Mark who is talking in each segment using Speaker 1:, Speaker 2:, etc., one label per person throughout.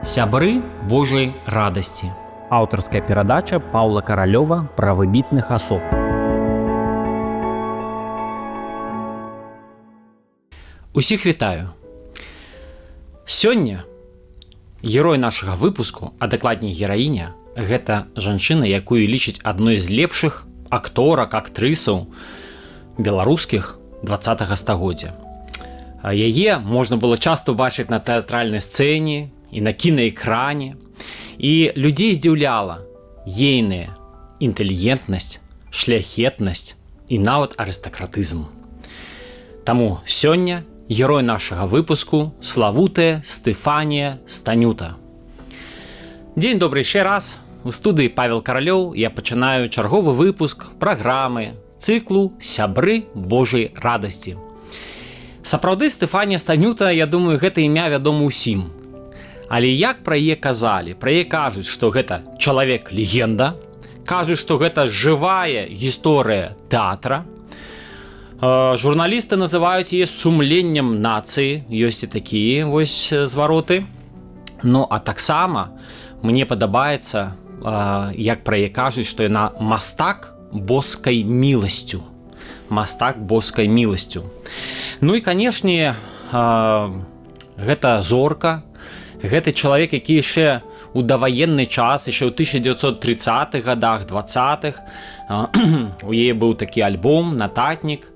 Speaker 1: Сябры Божай радасці. Аўтарская перадача Паўла Каралёва пра выбітных асоб. Усіх вітаю. Сёння герой нашага выпуску, а дакладней гераіня, гэта жанчына, якую лічаць адной з лепшых акторак, актрысаў беларускіх 20-го стагоддзя. Яе можна было часта бачыць на тэатральнай сцэне і на кінаэкране, і людзей здзіўляла ейная інтэлігентнасць, шляхетнасць і нават арыстакратызм. Таму сёння герой нашага выпуску славутая Стэфанія Станюта. Дзень добры яшчэ раз. У студыі Павел Каралёў я пачынаю чарговы выпуск праграмы цыклу «Сябры Божай радасці». Сапраўды Стэфанія Станюта, я думаю, гэта імя вядома ўсім. Але як пра яе казалі? Пра яе кажуць, што гэта чалавек-легенда, кажуць, што гэта жывая гісторыя тэатра. Журналісты называюць яе сумленнем нацыі, ёсць і такія вось звароты. Ну, а таксама мне падабаецца, як пра яе кажуць, што яна мастак боскай міласцю. Мастак боскай міласцю. Ну і, канешне, гэта зорка, гэты чалавек, які яшчэ ў даваенны час, яшчэ ў 1930-х годах, 20-х, у яе быў такі альбом «Нататнік»,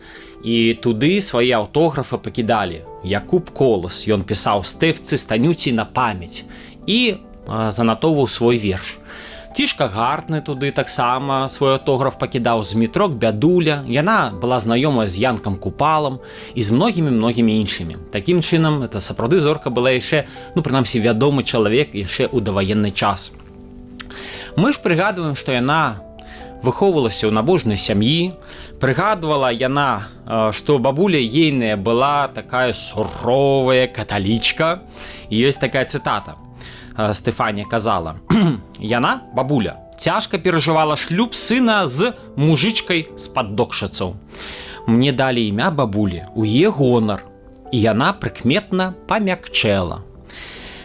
Speaker 1: і туды свае аўтографы пакідалі. Якуб Колас, ён пісаў Стэфцы Станюці на памяць і занатоўваў свой верш. Цішка Гартны туды таксама свой аўтограф пакідаў, Змітрок Бядуля, яна была знаёма з Янкам Купалам і з многімі іншымі. Такім чынам, это сапраўды зорка была яшчэ, прынамсі, вядомы чалавек яшчэ ў даваенны час. Мы ж прыгадваем, што яна выхоўвалася ў набожнай сям'і, прыгадвала яна, што бабуля ейная была такая суровая каталічка, і ёсць такая цытата. Стэфанія казала: «Яна, бабуля, цяжка перажывала шлюб сына з мужычкай з-пад Докшыцаў. Мне далі імя бабулі ў яе гонар, і яна прыкметна памякчэла».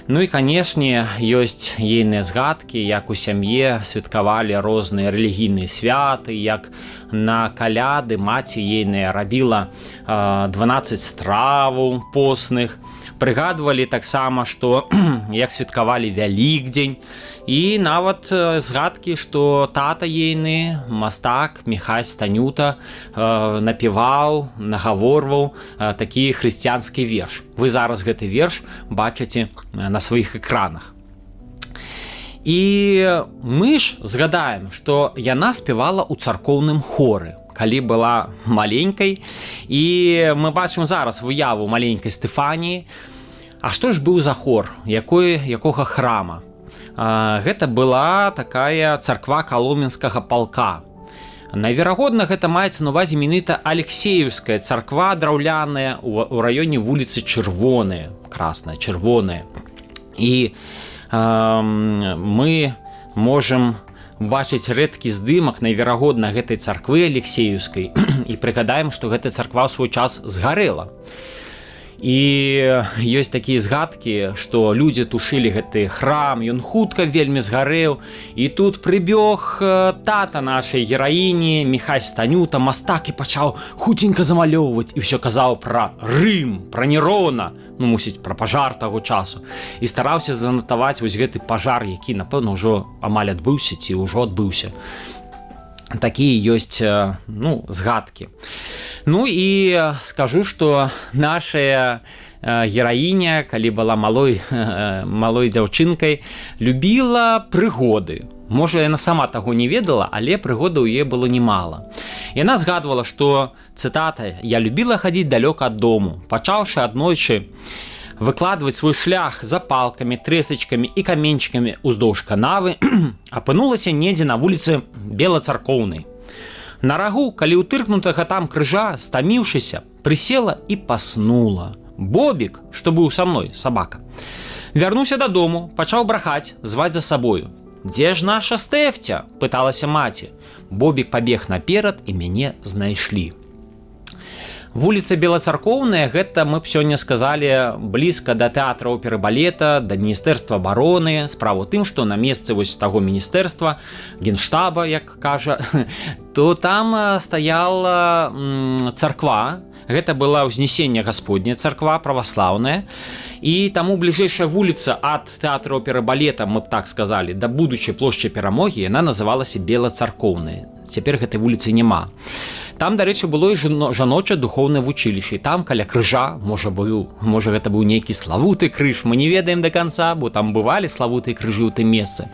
Speaker 1: Ну і, канешне, ёсць ейныя згадкі, як у сям'і святкавалі розныя рэлігійныя святы, як на каляды маці ейная рабіла 12 страваў посных. Прыгадвалі таксама, што як святкавалі Вялікдзень, і нават згадкі, што тата ейны, мастак Міхась Станюта, напіваў, нагаворваў такі хрысціянскі верш. Вы зараз гэты верш бачыце на сваіх экранах. І мы ж згадаем, што яна спявала ў царкоўным хоры, калі была маленькай, і мы бачым зараз выяву маленькай Стэфаніі. А што ж быў за хор, якога храма? Гэта была такая царква Каломенскага палка. Найверагодна, гэта маецца на ўвазе менавіта Алексеевская царква драўляная ў раёне вуліцы Чырвоная, красная, чырвоная. І мы можам бачыць рэдкі здымак, найверагодна, гэтай царквы Алексеевскай, і прыгадаем, што гэтая царква ў свой час згарэла. І ёсць такія згадкі, што людзі тушылі гэты храм, ён хутка вельмі згарэў, і тут прыбег тата нашай гераіні, Міхась Станюта, мастак, і пачаў хуценька замалёўваць, і ўсё казаў пра Рым, пра Нерона, мусіць, пра пажар таго часу, і стараўся занатаваць вось гэты пажар, які, напэўна, ўжо амаль адбыўся ці ўжо адбыўся. Такія ёсць, згадкі. Ну і скажу, што наша гераіня, калі была малой дзяўчынкай, любіла прыгоды. Можа, яна сама таго не ведала, але прыгодаў у яе было немала. Яна згадвала, што, цытата, «Я любіла хадзіць далёка ад дому, пачаўшы аднойчы выкладваць свой шлях запалкамі, трэсачкамі і каменьчыкамі ўздоўж канавы, апынулася недзе на вуліцы Белацаркоўнай. На рагу, калі ўтыркнутага там крыжа, стаміўшыся, прысела і паснула. Бобік, што быў са мной, сабака, вярнуўся дадому, пачаў брахаць, зваць за сабою. «Дзе ж наша Стэфця?» – пыталася маці. Бобік пабег наперад, і мяне знайшлі». Вуліца Белацаркоўная, гэта мы б сёння сказалі блізка да тэатра оперы балета, да міністэрства абароны. Справа ў тым, што на месцы вось таго міністэрства, генштаба, як кажа, то там стаяла царква. Гэта была ўзнесення Гасподня царква праваслаўная. І таму бліжэйшая вуліца ад тэатра оперы балета, мы б так сказалі, да будучай плошчы Перамогі, яна называлася Белацаркоўная. Цяпер гэтай вуліцы няма. Там, дарэчы, было і жаночае духоўнае вучылішча. І там каля крыжа, можа гэта быў нейкі славуты крыж, мы не ведаем да канца, бо там бывалі славутыя крыжы ў тым месцы.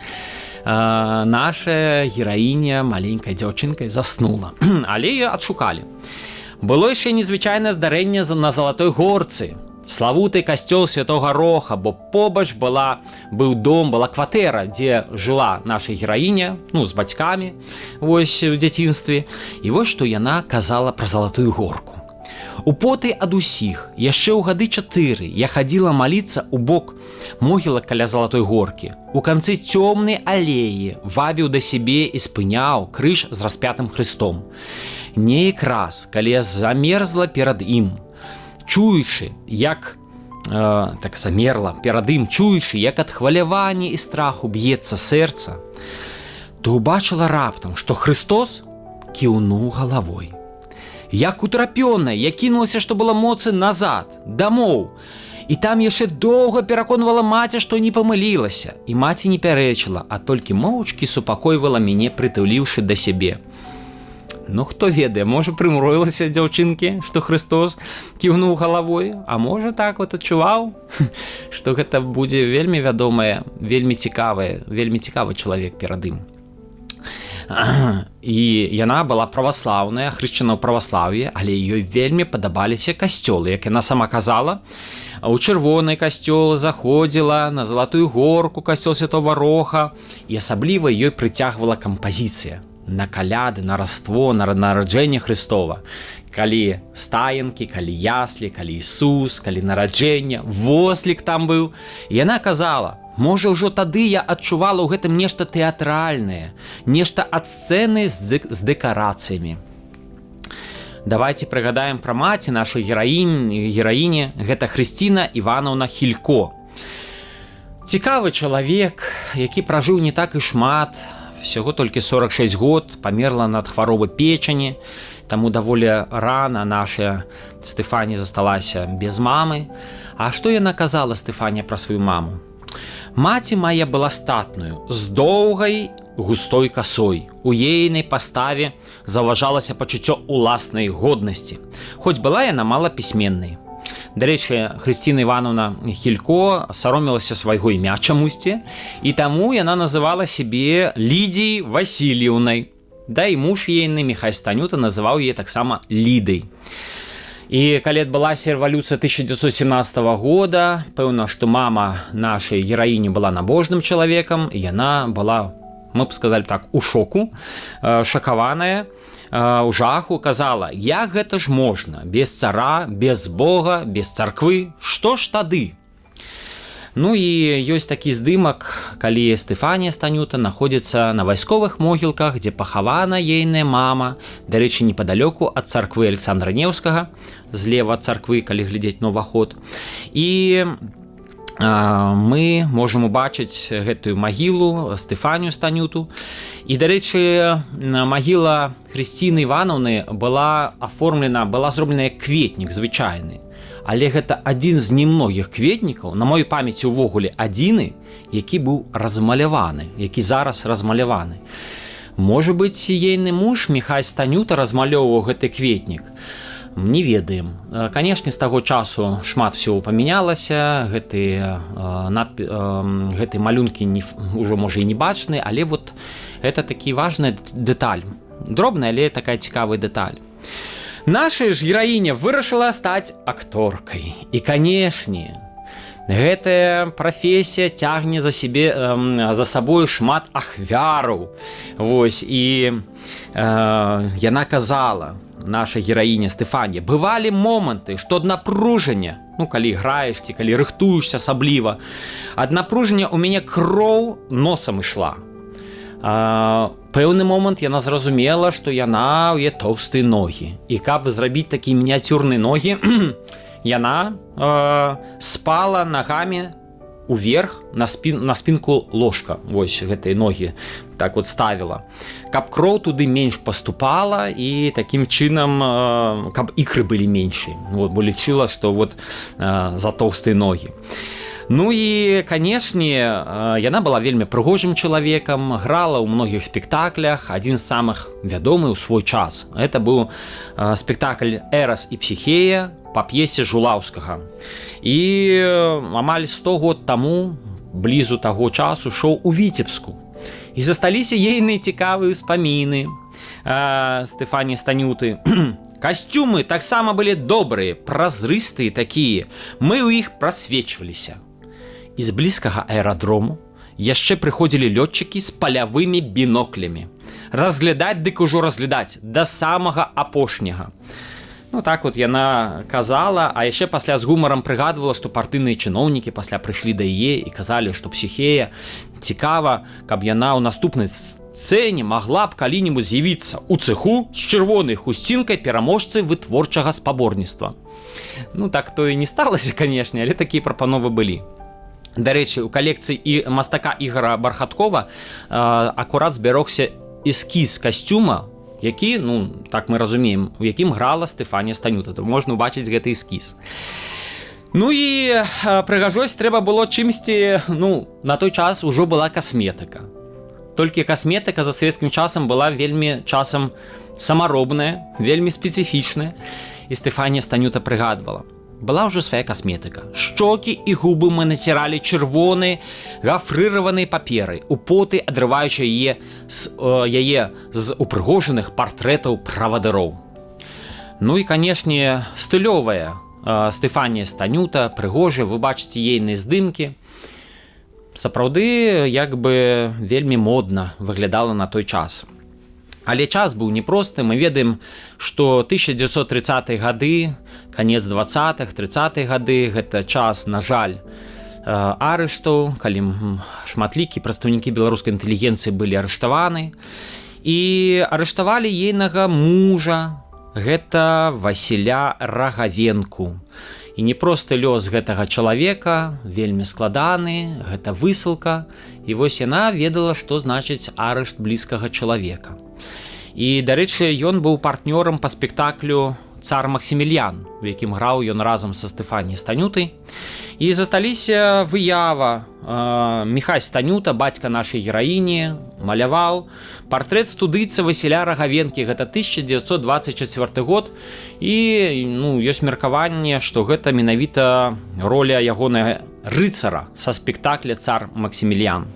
Speaker 1: Наша гераіня, маленькая дзяўчынка, заснула. Але яе адшукалі. Было яшчэ незвычайнае здарэнне на Залатой горцы. Славуты касцёл Святога Роха, бо побач быў дом, была кватэра, дзе жыла наша гераіня, з бацькамі, вось у дзяцінстве. І вось што яна казала пра Залатую горку. У поты ад усіх, яшчэ ў гады 4 я хадзіла маліцца ў бок могілак каля Залатой горкі. У канцы цёмнай алеі вабіў да сябе і спыняў крыж з распятым Хрыстом. Неяк раз, калі я замерзла перад ім, чуючы, як замерла перад ім, чуючы, як ад хвалявання і страху б'ецца сэрца, то ўбачыла раптам, што Христос кіўнуў галавой. Як утрапёная, я кінулася, што было моцы назад, дамоў. І там яшчэ доўга пераконвала маці, што не памылілася. І маці не пярэчыла, а толькі моўчкі супакойвала мяне, прытуліўшы да сябе. Хто ведае, можа прымроілася дзяўчынкі, што Христос кіўнуў галавой, а можа так адчуваў, што гэта будзе вельмі вядомае, вельмі цікавы чалавек перад ім. І яна была праваслаўная, хрышчана ў праваслаўі, але ёй вельмі падабаліся касцёлы, як яна сама казала. У чырвоны касцёл заходзіла, на Залатую горку касцёл Святого Роха, і асабліва ёй прыцягвала кампазіцыя. На каляды, на раство, на нараджэнне Христова. Калі стаянкі, калі яслі, калі Ісус, калі нараджэнне, вослік там быў. І яна казала, можа ўжо тады я адчувала ў гэтым нешта тэатральнае, нешта ад сцэны з дэкарацыямі. Давайте прыгадаем пра маці нашай гераіні, гэта Хрысціна Іванаўна Хілько. Цікавы чалавек, які пражыў не так і шмат, всього толькі 46 год, памерла ад хваробы печані, таму даволі рана наша Стэфанія засталася без мамы. А што яна казала, Стэфанія, пра сваю маму? Маці мая была статную, з доўгай густой касой. У ейнай паставе заўважалася пачуццё ўласнай годнасці, хоць была яна мала пісьменнай. Дарэчы, Хрысціна Івановна Хілько саромілася свайго імя чамусьці, і таму яна называла сябе Лідіяй Васильевнай. Да і муж ейны, Міхай Станюта, называў яе таксама Лідай. І калі адбылася рэвалюцыя 1917 года, пэўна, што мама нашай гераіні была набожным чалавекам, і яна была, мы б сказалі так, у шоку, шакаваная, у жаху, казала, як гэта ж можна, без цара, без Бога, без царквы, што ж тады? І ёсць такі здымак, калі Стэфанія Станюта находзіцца на вайсковых могілках, дзе пахавана ейная мама, дарэчы, непадалёку ад царквы Александра Неўскага, злева ад царквы, калі глядзець на ўваход. І мы можам убачыць гэтую магілу, Стэфанію Станюту. І, дарэчы, магіла Хрысціны Іванаўны была зроблена як кветнік звычайны. Але гэта адзін з немногіх кветнікаў, на маёй памяці увогуле адзіны, які быў размаляваны, які зараз размаляваны. Можа быць, ейны муж Міхай Станюта размалёўваў гэты кветнік. Не ведаем. Канешне, з таго часу шмат всего памянялася, гэтыя малюнкі ўжо можа і не бачны, але вот гэта такі важная дэталь. Дробная, але такая цікавая дэталь. Наша ж гераіня вырашыла стаць акторкай. І, канешне, гэтая прафесія цягне за сабою шмат ахвяраў. Вось, і яна казала, наша гераіня Стэфанія, бывалі моманты, што ад напружання, калі граеш ці калі рыхтуешся асабліва, ад напружання ў мяне кроў носам ішла. Пэўны момант яна зразумела, што яна ў яе тоўстыя ногі. І каб зрабіць такія мініяцюрныя ногі, яна спала нагамі уверх на спінку ложка. Вось гэтыя ногі так вот ставіла. Каб кроў туды менш паступала і такім чынам, каб ікры былі меншыя. Вот, бо лічыла, што вот за тоўстыя ногі. Ну і, канешне, яна была вельмі прыгожым чалавекам, грала ў многіх спектаклях, адзін з самых вядомы ў свой час. Это быў спектакль «Эрас і Псіхея» па п'есе Жулаўскага. І амаль 100 год таму, блізу таго часу, шоў у Віцебску. І засталіся ейныя цікавыя ўспаміны Стэфаніі Станюты. Касцюмы таксама былі добрыя, празрыстыя такія. Мы ў іх прасвечваліся. І з блізкага аэрадрому яшчэ прыходзілі лётчыкі з палявымі біноклямі. Разглядаць дык ужо разглядаць, да самага апошняга. Ну так вот яна казала, а яшчэ пасля з гумарам прыгадвала, што партыйныя чыноўнікі пасля прыйшлі да яе і казалі, што Псіхея цікава, каб яна ў наступнай сцэне магла б калі-небудзь з'явіцца ў цэху з чырвонай хусцінкай пераможцы вытворчага спаборніцтва. Ну так то і не сталася, канешне, але такія прапановы былі. Дарэчы, у калекцыі і мастака Ігора Бархаткова акурат збярогся эскіз касцюма, які, ну, так мы разумеем, у якім грала Стэфанія Станюта. То можна ўбачыць гэты эскіз. Ну і прыгажосць трэба было чымсьці, ну, на той час ужо была касметыка. Толькі касметыка за савецкім часам была вельмі часам самаробная, вельмі спецыфічная. І Стэфанія Станюта прыгадвала. Была ўжо свая касметыка. Шчокі і губы мы націралі чырвонай гафрыраванай паперай, у поты адрываючы яе з упрыгожаных партрэтаў правадыроў. Ну і, канешне, стылёвая Стэфанія Станюта, прыгожая, вы бачыце ейныя здымкі. Сапраўды, як бы вельмі модна выглядала на той час. Але час быў непросты. Мы ведаем, што 1930-е гады, канец 20-х, 30-е гады, гэта час, на жаль, арыштаў, калі шматлікія прадстаўнікі беларускай інтэлігенцыі былі арыштаваны. І арыштавалі ейнага мужа, гэта Васіля Рагавенку. І непросты лёс гэтага чалавека, вельмі складаны, гэта высылка. І вось яна ведала, што значыць арышт блізкага чалавека. І, дарэчы, ён быў партнёрам па спектаклю «Цар Максіміліян», у якім граў ён разам са Стэфаніяй Станютай. І засталіся выява. Міхась Станюта, бацька нашай гераіні, маляваў партрэт студыйца Васіля Рагавенкі. Гэта 1924 год. І, ну, ёсць меркаванне, што гэта менавіта роля ягонага рыцара са спектакля «Цар Максіміліян».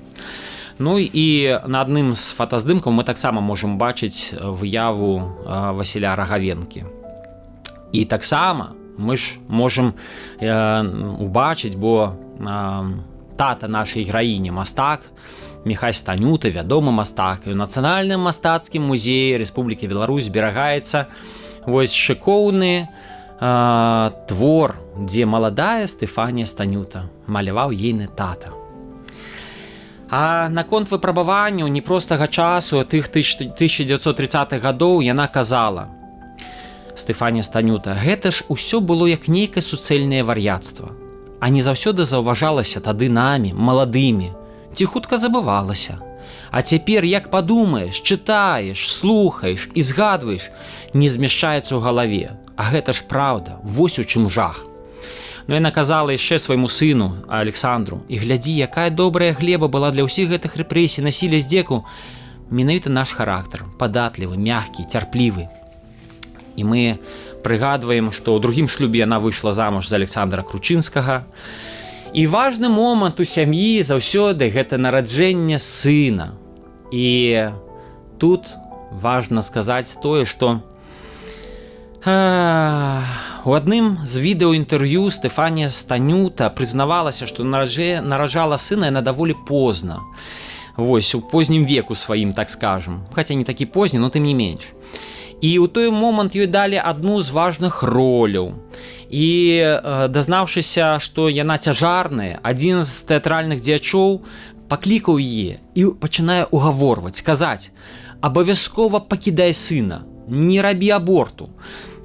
Speaker 1: Ну і на адным з фотаздымкаў мы таксама можам бачыць выяву Васіля Рагавенкі. І таксама мы ж можам убачыць, бо тата нашай гераіні мастак, Міхась Станюта, вядомы мастак, і ў Нацыянальным мастацкім музеі Рэспублікі Беларусь зберагаецца вось шыкоўны твор, дзе маладая Стэфанія Станюта маляваў ейны тата. А наконт выпрабаванняў непростага часу тых 1930-х гадоў яна казала: Стэфанія Станюта, гэта ж усё было як нейкае суцэльнае вар'яцтва, а не заўсёды заўважалася тады намі, маладымі, ці хутка забывалася. А цяпер, як падумаеш, чытаеш, слухаеш і згадваеш, не змяшчаецца ў галаве. А гэта ж праўда, вось у чым жах. Ну, яна казала яшчэ свайму сыну, Александру: і глядзі, якая добрая глеба была для ўсіх гэтых рэпрэсій, насілля, здзеку. Менавіта наш характар, падатлівы, мяккі, цярплівы. І мы прыгадваем, што ў другім шлюбе яна выйшла замуж за Александра Кручынскага. І важны момант у сям'і заўсёды гэта нараджэнне сына. І тут важна сказаць тое, што у адным з відэоінтэрв'ю Стэфанія Станюта прызнавалася, што наражала сына яна даволі позна. Вось, у познім веку сваім, так скажам. Хаця не такі позні, но тым не менш. І ў той момант ёй далі адну з важных роляў. І дазнаўшыся, што яна цяжарная, адзін з тэатральных дзеячоў паклікаў яе і пачынае угаворваць, казаць: абавязкова пакідай сына, не рабі аборту.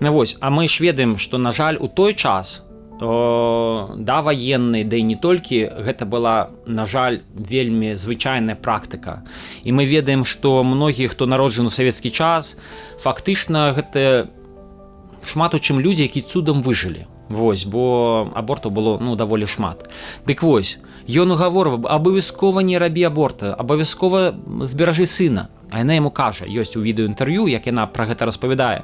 Speaker 1: Вось, а мы ж ведаем, што, на жаль, у той час, да, ваенны, да і не толькі, гэта была, на жаль, вельмі звычайная практыка. І мы ведаем, што многія, хто народжаны ў савецкі час, фактычна гэта шмат у чым людзі, які цудам выжылі. Вось, бо абортаў было, даволі шмат. Дык вось, ён угаворваў: абавязкова не рабі аборта, абавязкова зберажы сына. А яна яму кажа, ёсць у відэоінтэрв'ю, як яна пра гэта распавядае.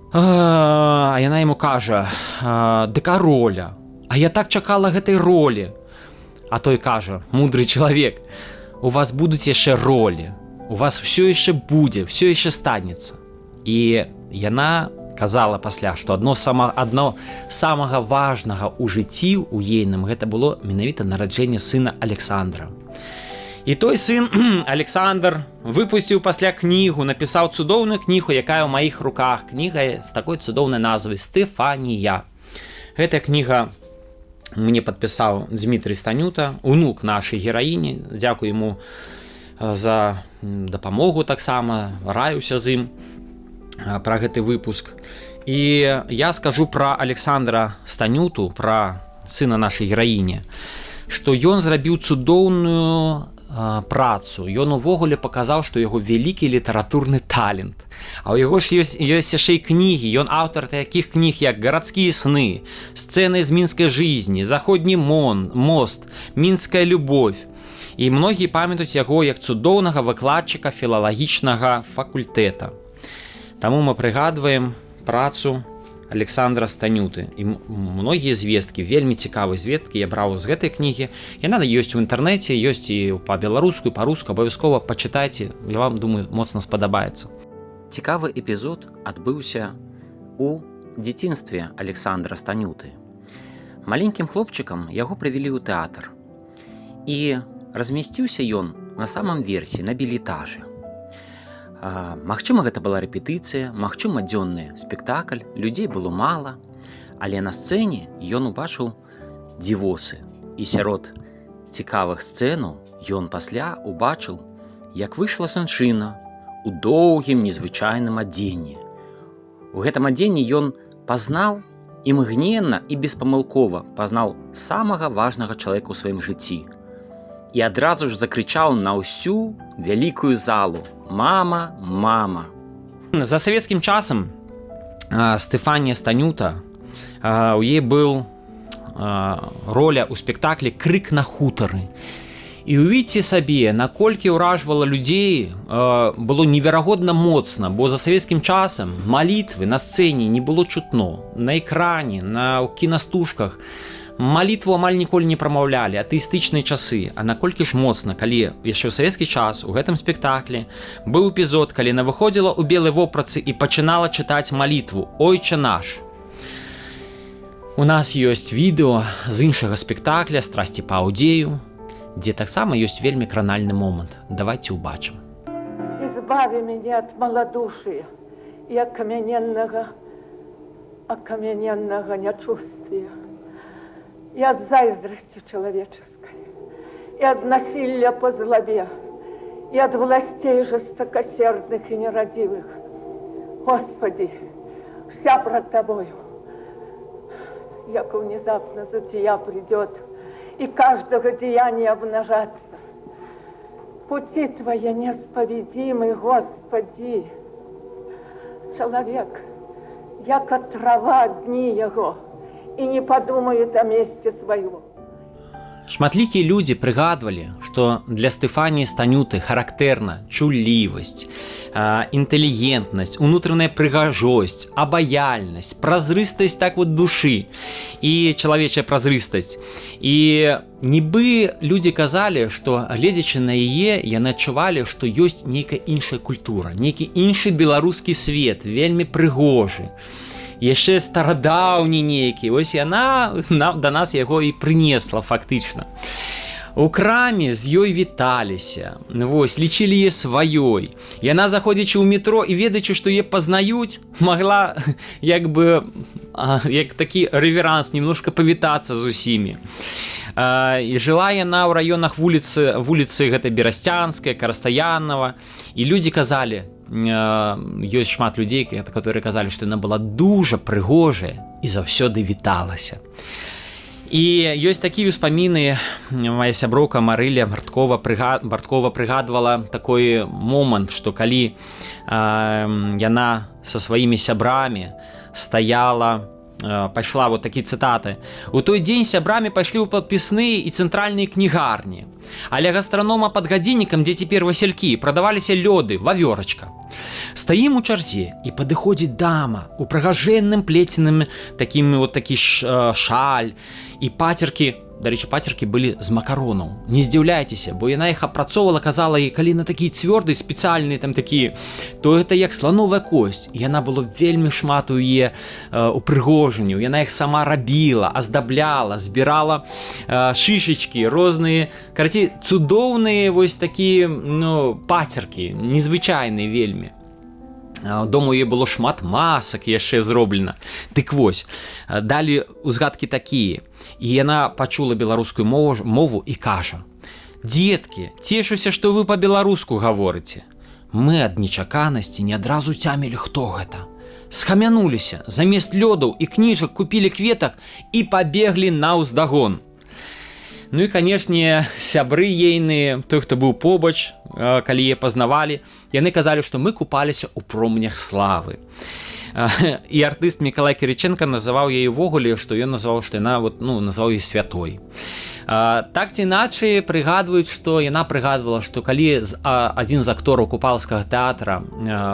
Speaker 1: А яна яму кажа: дык а роля? А я так чакала гэтай ролі. А той кажа: мудры чалавек, у вас будуць яшчэ ролі, у вас все яшчэ будзе, все яшчэ станецца. І яна казала пасля, што адно самага важнага ў жыцці ў ейным гэта было менавіта нараджэнне сына Александра. І той сын Александр выпусціў пасля кнігу, напісаў цудоўную кнігу, якая ў маіх руках, кніга з такой цудоўнай назвай «Стэфанія». Гэтая кніга мне падпісаў Дмітрый Станюта, унук нашай гераіні. Дзякую яму за дапамогу таксама, раюся з ім пра гэты выпуск. І я скажу пра Александра Станюту, пра сына нашай гераіні, што ён зрабіў цудоўную працу. Ён увогуле паказаў, што яго вялікі літаратурны талент. А ў яго ж ёсць яшчэ і кнігі. Ён аўтар такіх кніг, як «Гарадскія сны», «Сцэны з мінскай жизни», «Заходні мост», «Мінская любовь». І многія памятаюць яго як цудоўнага выкладчыка філалагічнага факультэта. Таму мы прыгадваем працу Александра Станюты. І многія звесткі, вельмі цікавыя звесткі я браў з гэтай кнігі. Яна ёсць у інтэрнэце, ёсць і па-беларуску, і па-руску. Абавязкова пачытайце, я вам, думаю, моцна спадабаецца.
Speaker 2: Цікавы эпізод адбыўся у дзяцінстве Александра Станюты. Маленькім хлопчыкам яго прывялі ў тэатр. І размясціўся ён на самым версе, на білетажы. Магчыма, гэта была рэпетыцыя, магчыма, дзённы спектакль, людзей было мала, але на сцэне ён убачыў дзівосы. І сярод цікавых сцэнаў ён пасля убачыў, як выйшла жанчына у доўгім незвычайным адзенні. У гэтым адзенні ён пазнаў імгненна і беспамылкова пазнаў самага важнага чалавека ў сваім жыцці. І адразу ж закрычаў на ўсю вялікую залу: «Мама, мама!»
Speaker 1: За савецкім часам Стэфанія Станюта, у яе быў роля ў спектаклі «Крык на хутары». І ўявіце сабе, наколькі ўражвала людзей, было неверагодна моцна, бо за савецкім часам малітвы на сцэне не было чутно, на экране, на кінастужках. Малітву амаль ніколі не прамаўлялі, атэістычныя часы. А наколькі ж моцна, калі яшчэ ў савецкі час у гэтым спектаклі быў эпізод, калі яна выходзіла ў белай вопратцы і пачынала чытаць малітву «Ойче наш». У нас ёсць відэо з іншага спектакля «Страсці па Аўдзею», дзе таксама ёсць вельмі кранальны момант. Давайте ўбачым.
Speaker 3: «Избави меня от малодушия и окамененного нечувствия, и от зайздрости человеческой, и от насилия по злобе, и от властей жестокосердных и нерадивых. Господи, вся пред Тобою, яко внезапно затия придет, и каждого деяния обнажаться. Пути Твои неисповедимы, Господи. Человек, яко трава дни его, и не подумает о месте своего.
Speaker 1: Шматлікія людзі прыгадвалі, што для Стэфаніі Станюты характэрна чуллівасць, інтэлігентнасць, унутраная прыгажосць, абаяльнасць, празрыстасць так вот душы і чалавечая празрыстасць. І нібы людзі казалі, што гледзячы на яе, яны адчувалі, што ёсць нейкая іншая культура, нейкі іншы беларускі свет, вельмі прыгожы. Яшчэ старадаўні нейкі, вось яна да нас яго і прынесла фактычна. У краме з ёй віталіся, вось, лічылі яе сваёй. Яна, заходзячы ў метро і ведаючы, што яе пазнаюць, магла як такі рэверанс немножко павітацца з усімі. І жыла яна ў раёнах вуліцы гэтай Берасцянскай, Карастаяннава, і людзі казалі, ёсць шмат людзей, которые казалі, што яна была дужа прыгожая і заўсёды віталася. І ёсць такія ўспаміны, моя сяброўка Марыля Барткова прыгадвала такой момант, што калі яна са сваімі сябрамі стаяла, пайшла вот такія цытаты: «У той дзень сябрамі пайшлі ў падпісныя і цэнтральныя кнігарні, але гастранома пад гадзіннікам, дзе цяпер васелькі, прадаваліся лёды, вавёрачка. Стаім у чарзе, і падыходзіць дама у прыгажэнным плеценым такі шаль, і пацеркі, дарэчы, пацеркі былі з макаронаў. Не здзіўляйцеся, бо яна іх апрацоўвала, казала, і калі на такі цвёрды, спецыяльныя там такія, то гэта як слановая косць. І яна было вельмі шмат у яе упрыгожанняў. Яна іх сама рабіла, аздабляла, збірала шышачкі, розныя, карацей, цудоўныя вось такія, пацеркі, незвычайныя вельмі. Дома у яе было шмат масак яшчэ зроблена. Дык вось, далі узгадкі такія. І яна пачула беларускую мову і кажа: «Дзеткі, цешуся, што вы па-беларуску гаворыце». Мы ад нечаканасці не адразу цямілі, хто гэта. Схамянуліся, замест лёдаў і кніжак купілі кветак і пабеглі наўздагон. Ну і, канешне, сябры ейныя, той, хто быў побач, калі яе пазнавалі, яны казалі, што мы купаліся ў променях славы. І артыст Мікалай Кірыченка называў яе ўвогуле, што ён называў, што яна называў яе святой. Так ці іначай прыгадваюць, што яна прыгадвала, што калі адзін з актораў купалскага тэатра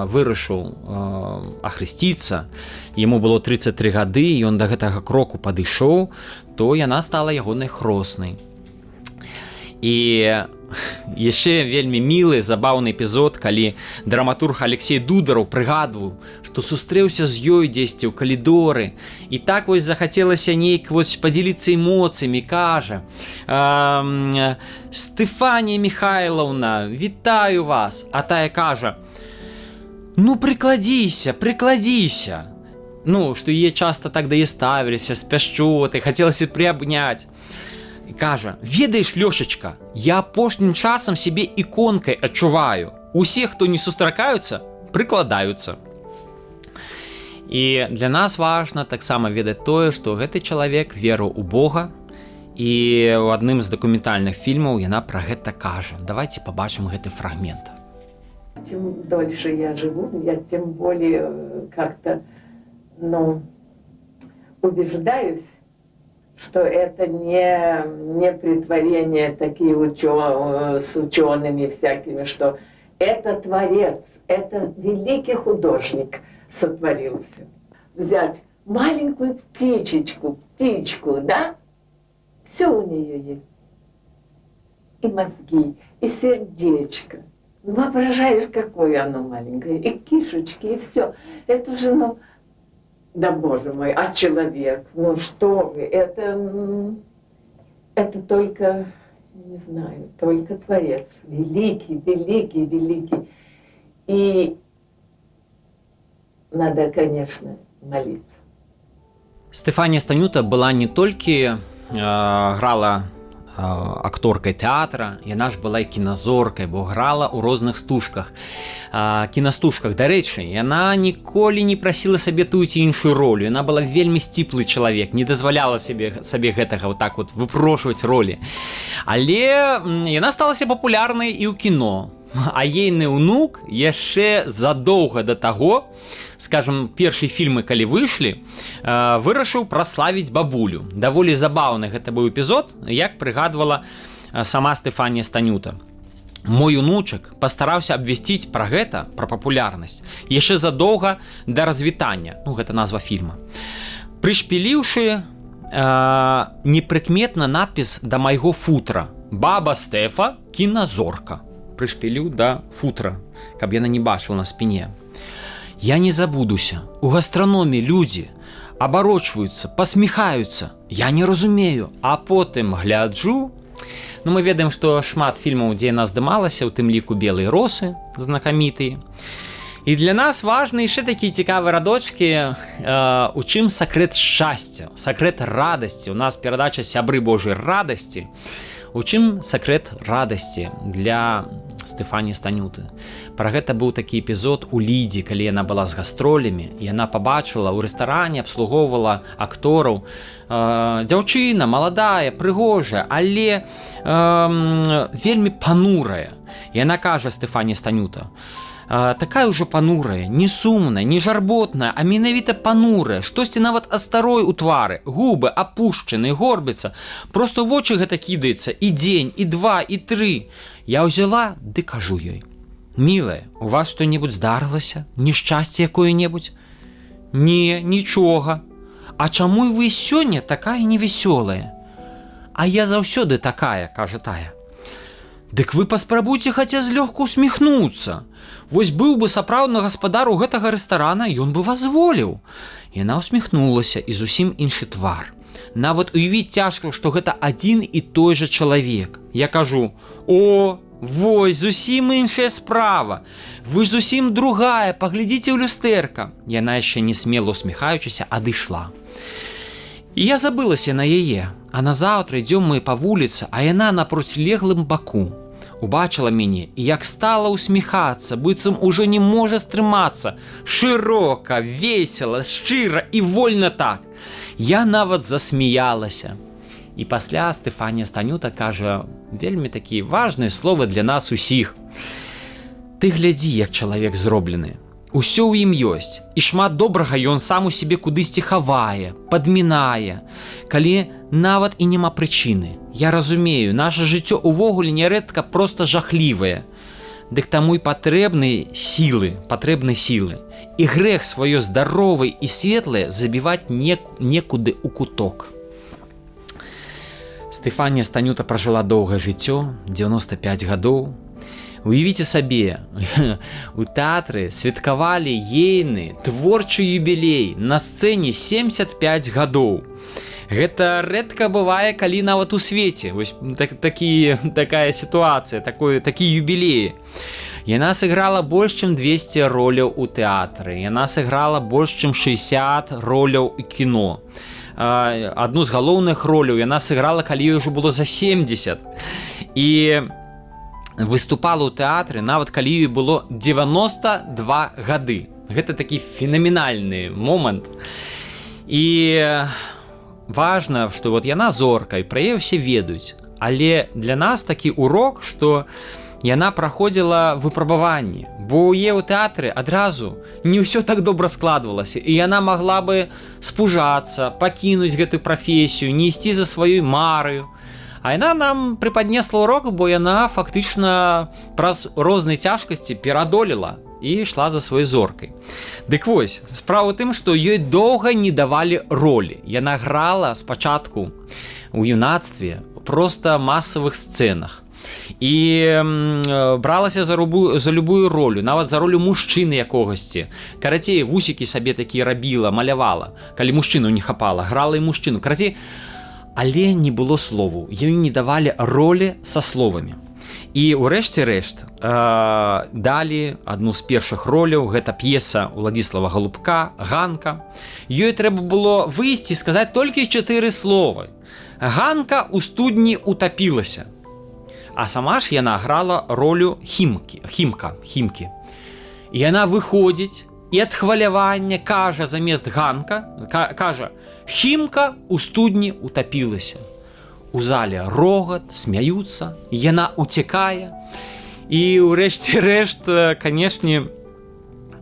Speaker 1: вырашыў ахрысціцца, яму было 33 гады, і ён да гэтага кроку падышоў, то яна стала ягонай хроснай. І яшчэ вельмі мілы, забаўны эпізод, калі драматург Алексей Дудараў прыгадваў, што сустрэўся з ёй дзесьці ў калідоры, і так вось захацелася нейк падзяліцца эмоцыямі, кажа: «Стефанія Михайлаўна, вітаю вас!» А тая кажа: «Ну прыкладзіся, прыкладзіся!» Што яе часта так да яе ставіліся, з пяшчотай, хацелася прыабняць. І кажа: «Ведаеш, Лёшачка, я апошнім часам сябе іконкай адчуваю. Усе, хто не сустракаюцца, прыкладаюцца». І для нас важна таксама ведаць тое, што гэты чалавек верыў у Бога, і ў адным з дакументальных фільмаў яна пра гэта кажа. Давайте пабачым гэты фрагмент.
Speaker 3: Чем дольше я живу, я тем более как-то, убеждаюсь, что это не притворение такие с учеными всякими, что это творец, это великий художник сотворился. Взять маленькую птичку, да? Все у нее есть. И мозги, и сердечко. Воображаешь, какое оно маленькое. И кишечки, и все. Это же, да боже мой, а человек, что вы, это только, не знаю, только творец. Великий, великий, великий. И надо, конечно, молиться.
Speaker 1: Стефанія Станюта была не толькі грала акторкай тэатра, яна ж была і кіназоркай, бо грала ў розных стужках. Кінастужках, дарэчы, яна ніколі не прасіла сабе тую ці іншую ролю. Яна была вельмі сціплы чалавек, не дазваляла сабе гэтага так выпрошваць ролі. Але яна сталася папулярнай і ў кіно. А ейны ўнук яшчэ задоўга да таго, скажем, першыя фільмы, калі выйшлі, вырашыў праславіць бабулю. Даволі забаўны гэта быў эпізод, як прыгадвала сама Стефанія Станюта. Мой унучак пастараўся абвясціць пра гэта, пра папулярнасць, яшчэ задоўга да развітання, гэта назва фільма, прышпіліўшы непрыкметна надпіс да майго футра: «Баба Стэфа, кіназорка». Прышпіліў да футра, каб яна не бачыла на спіне. Я не забудуся. У гастраноме людзі абарочваюцца, пасміхаюцца. Я не разумею, а потым гляджу. Мы ведаем, што шмат фільмаў, дзе яна здымалася, у тым ліку «Белыя росы», знакамітыя. І для нас важны яшчэ такія цікавыя радочкі, у чым сакрэт шчасця, сакрэт радасці. У нас перадача «Сябры Божай радасці». У чым сакрэт радасці для Стэфаніі Станюты? Пра гэта быў такі эпізод у Лідзе, калі яна была з гастролямі, і яна пабачыла ў рэстаране, абслугоўвала актораў. Дзяўчына маладая, прыгожая, але вельмі панурая. Яна кажа Стэфанія Станюта: такая ўжо панурая, не сумная, не жарботная, а менавіта панурая, штосьці нават астарой у твары, губы апушчаны, горбіцца, просто ў вочы гэта кідаецца і дзень, і два, і тры. Я ўзяла, ды кажу ёй: мілая, у вас што-небудзь здарылася? Нешчасце якое-небудзь? Не, нічога. А чаму вы сёння такая невесёлая? А я заўсёды такая, кажа тая. Дык вы паспрабуйце хаця злёгку усміхнуцца. Вось быў бы сапраўдны гаспадар у гэтага рэстарана, ён бы вас зволіў. Яна усміхнулася, і зусім іншы твар. Нават уявіць цяжка, што гэта адзін і той жа чалавек. Я кажу: о, вось, зусім іншая справа. Вы ж зусім другая, паглядзіце ў люстэрка. Яна яшчэ не смела усміхаючыся адышла. І я забылася на яе, а назаўтра ідзём мы па вуліцы, а яна на процілеглым баку. Убачыла мяне і як стала усміхацца, быццам ужо не можа стрымацца. Шырока, весела, шчыра і вольна так. Я нават засмяялася. І пасля Стэфанія Станюта кажа вельмі такія важныя словы для нас усіх. Ты глядзі, як чалавек зроблены. Усё ў ім ёсць, і шмат добрага ён сам у сябе кудысьці хавае, падмінае, калі нават і няма прычыны. Я разумею, наша жыццё ўвогуле нярэдка проста жахлівае. Дык таму і патрэбны сілы. І грэх сваё здаровае і светлае забіваць некуды ў куток. Стэфанія Станюта пражыла доўгае жыццё, 95 гадоў. Уявіце сабе, у тэатры святкавалі ейны творчы юбілей на сцэне 75 гадоў. Гэта рэдка бывае, калі нават у свеце. Вось такая сітуацыя, такі юбілеі. Яна сыграла больш чым 200 роляў у тэатры. Яна сыграла больш чым 60 роляў у кіно. Адну з галоўных роляў яна сыграла, калі ёй ужо было за 70. І выступала ў тэатры, нават калі ёй было 92 гады. Гэта такі фенаменальны момант. І важна, што вот яна зорка, і пра яе ўсе ведаюць. Але для нас такі урок, што яна праходзіла выпрабаванні, бо ў яе ў тэатры адразу не ўсё так добра складвалася, і яна магла бы спужацца, пакінуць гэтую прафесію, не ісці за сваёй мараю. А яна нам препаднесла урок, бо яна фактычна праз розныя цяжкасці перадолела і ішла за сваёй зоркай. Дык вось, справа ў тым, што ёй доўга не давалі ролі. Яна грала спачатку у юнацтве проста масавых сцэнах. І бралася за любую ролю, нават за ролю мужчыны якогасьці. Карацей, вусікі сабе такі рабіла, малявала. Калі мужчыну не хапала, грала і мужчыну. Карацей, але не было словаў, ёй не давалі ролі са словамі. І ўрэшце рэшт далі адну з першых роляў, гэта п'еса Уладзіслава Галубка «Ганка». Ёй трэба было выйсці і сказаць толькі 4 словы. «Ганка ў студні утапілася». А сама ж яна грала ролю хімкі. І яна выходзіць і ад хвалявання кажа замест «Ганка», кажа «Хімка ў студні утапілася». У зале рогат, смяюцца, яна уцякае. І ўрэшце рэшт, канешне,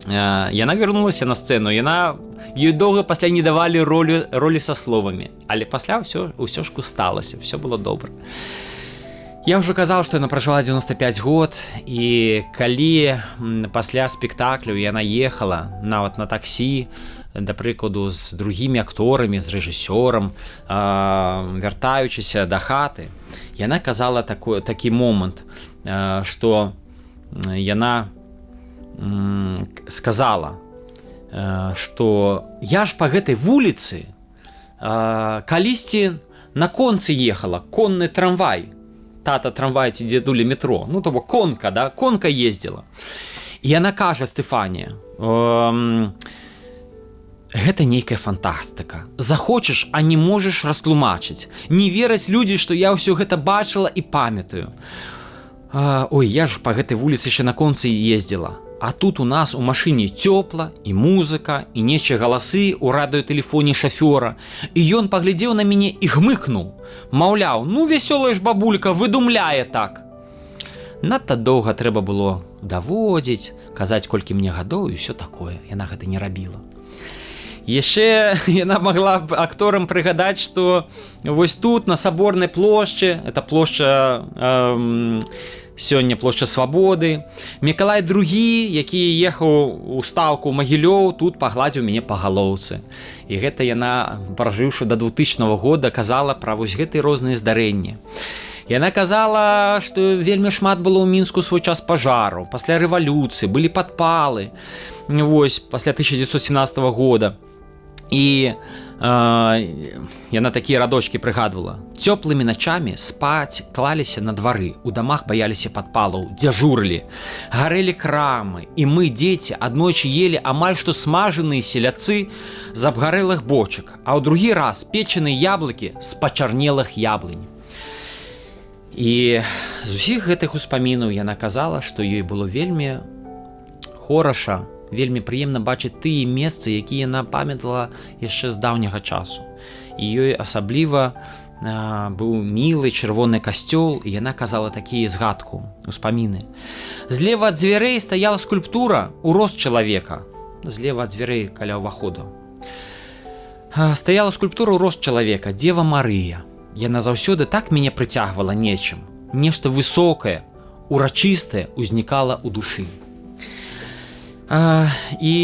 Speaker 1: яна вярнулася на сцэну. Ёй доўга пасля не давалі ролі са словамі. Але пасля ўсё ж сталася, ўсё было добра. Я ўжо казаў, што яна пражыла 95 год, і калі пасля спектаклю яна ехала нават на таксі, да прыкладу, з другімі акторамі, з рэжысёрам, вяртаючыся да хаты, яна казала такі момант, што яна сказала, што я ж па гэтай вуліцы калісьці на концы ехала, конны трамвай, тата трамвай ці дзедуля метро, ну то бок конка, да, конка ездзіла. І яна кажа, Стэфанія, гэта нейкая фантастыка. Захочаш, а не можаш растлумачыць. Не вераць людзі, што я ўсё гэта бачыла і памятаю. Ой, я ж па гэтай вуліцы яшчэ на концы ездзіла. А тут у нас у машыне цёпла, і музыка, і нечыя галасы ў радыётэлефоне шафёра. І ён паглядзеў на мяне і гмыкнуў. Маўляў, ну вясёлая ж бабулька выдумляе так. Надта доўга трэба было даводзіць, казаць, колькі мне гадоў і ўсё такое. Яна гэта не рабіла. Яшчэ яна магла б акторам прыгадаць, што вось тут, на Саборнай плошчы, это плошча, сёння плошча Свабоды, Мікалай II, які ехаў у стаўку ў Магілёў, тут пагладзіў мяне па галоўцы. І гэта яна, пражыўшы да 2000 года, казала пра вось гэтыя розныя здарэнні. Яна казала, што вельмі шмат было ў Мінску свой час пажару, пасля рэвалюцыі, былі падпалы, вось, пасля 1917 года. І яна такія радочкі прыгадвала. Цёплымі начамі спаць клаліся на двары, у дамах баяліся падпалаў, дзяжурылі, гарэлі крамы, і мы, дзеці, аднойчы елі амаль што смажаныя селяцы з абгарэлых бочак, а ў другі раз печаныя яблыкі з пачарнелых яблынь. І з усіх гэтых успамінаў яна казала, што ёй было вельмі хораша, вельмі прыемна бачыць тыя месцы, якія яна памятала яшчэ з даўняга часу. І ёй асабліва быў мілы чырвоны касцёл, і яна казала такія згадку, успаміны. Злева ад дзвярэй стаяла скульптура ў рост чалавека. Злева ад дзвярэй каля ўваходу. Стаяла скульптура ў рост чалавека, Дзева Марыя. Яна заўсёды так мяне прыцягвала нечым. Нешта высокае, урачыстае узнікала ў душы. І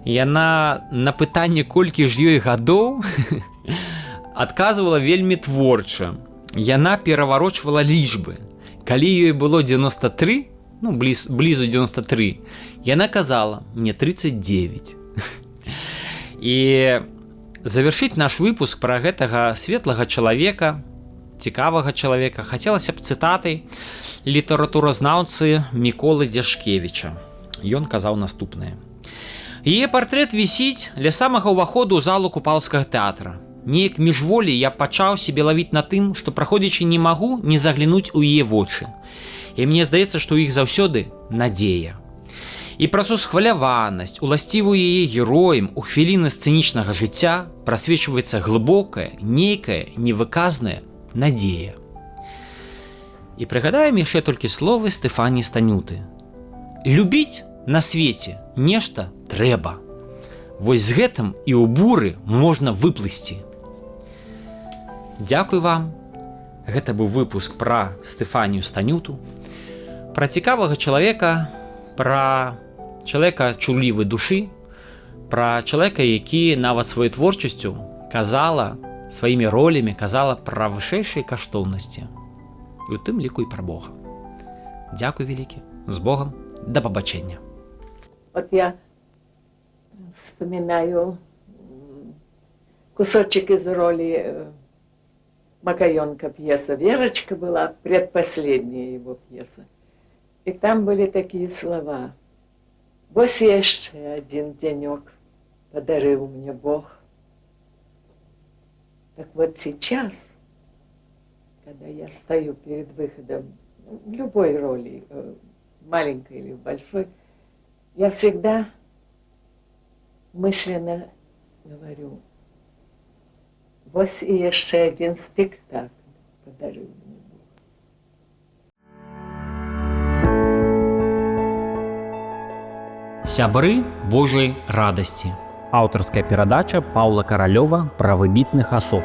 Speaker 1: яна на пытанне, колькі ж ёй гадоў, адказвала вельмі творча. Яна пераварочвала лічбы. Калі ёй было 93, ну, блізу 93, яна казала, мне 39. І завяршыць наш выпуск пра гэтага светлага чалавека, цікавага чалавека, хацелася б цытатай літаратуразнаўцы Міколы Дзяшкевіча. Ён казаў наступнае. Яе партрэт вісіць ля самага ўваходу ў залу Купалскага тэатра. Неяк міжволі я пачаў сябе лавіць на тым, што праходзячы не магу не заглянуць у яе вочы. І мне здаецца, што ў іх заўсёды надзея. І праз усхваляванасць, уласцівую яе героям у хвіліны сцэнічнага жыцця прасвечваецца глыбокая, нейкая, невыказная надзея. І прыгадаем яшчэ толькі словы Стэфаніі Станюты. Любіць на свеце нешта трэба. Вось з гэтым і ў буры можна выплысці. Дзякуй вам. Гэта быў выпуск пра Стэфанію Станюту, пра цікавага чалавека, пра чалавека чуллівай душы, пра чалавека, які нават сваёй творчасцю казала, сваімі ролямі казала пра вышэйшыя каштоўнасці. І ў тым ліку і пра Бога. Дзякуй вялікі. З Богом. До побачення.
Speaker 3: Вот я вспоминаю кусочек из роли Макаёнка пьеса. Верочка была предпоследняя его пьеса. И там были такие слова. «Вось яшчэ один денек подарил мне Бог». Так вот сейчас, когда я стою перед выходом в любой роли, маленькой или большой, я всегда мысленно говорю: вось и еще один спектакль подарил мне Бог.
Speaker 1: Сябры Божай радасці. Аўтарская перадача Паўла Каралёва пра выбітных асоб.